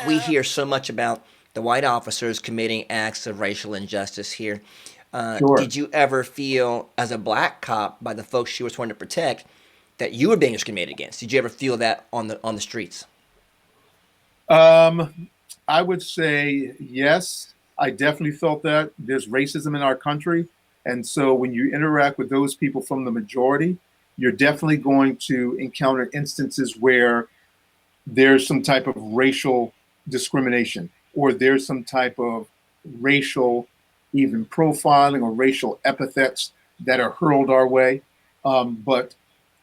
we hear so much about the white officers committing acts of racial injustice here. Sure. Did you ever feel, as a black cop, by the folks you were sworn to protect, that you were being discriminated against? Did you ever feel that on the streets? Um, I would say yes. I definitely felt that there's racism in our country. And so when you interact with those people from the majority, you're definitely going to encounter instances where there's some type of racial discrimination or there's some type of racial even profiling or racial epithets that are hurled our way. But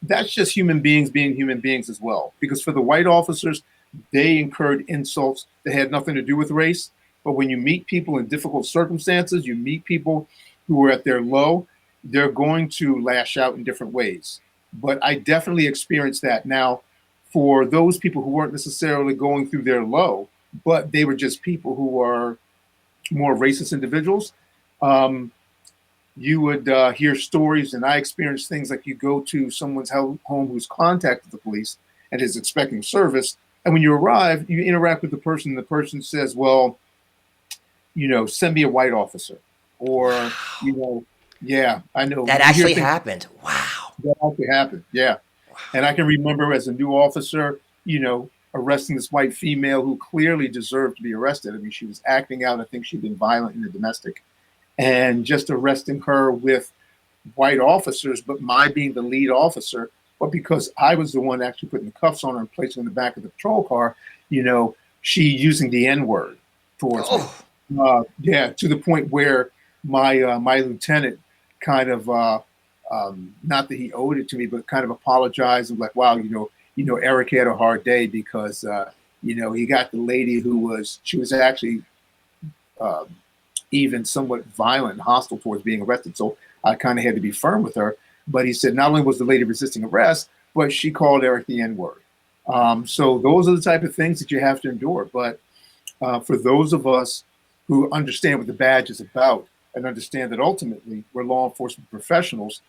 that's just human beings being human beings as well. Because for the white officers, they incurred insults that had nothing to do with race. But when you meet people in difficult circumstances, you meet people who are at their low, they're going to lash out in different ways. But I definitely experienced that. Now, for those people who weren't necessarily going through their low, but they were just people who are more racist individuals, um, you would hear stories, and I experienced things like you go to someone's home who's contacted the police and is expecting service, and when you arrive, you interact with the person, and the person says, "Well, send me a white officer," or Wow. yeah, I know That you hear actually things happened. Wow. that actually happen. Yeah, and I can remember as a new officer, arresting this white female who clearly deserved to be arrested. I mean, she was acting out. I think she'd been violent in the domestic, and just arresting her with white officers, but my being the lead officer, but because I was the one actually putting the cuffs on her and placing her in the back of the patrol car, she using the N word towards me. Oh, Yeah, to the point where my lieutenant kind of not that he owed it to me, but kind of apologized and like, wow, Eric had a hard day because he got the lady she was actually uh, even somewhat violent and hostile towards being arrested. So I kind of had to be firm with her. But he said not only was the lady resisting arrest, but she called Eric the N word. So those are the type of things that you have to endure. But for those of us who understand what the badge is about and understand that ultimately we're law enforcement professionals,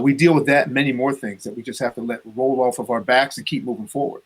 we deal with that and many more things that we just have to let roll off of our backs and keep moving forward.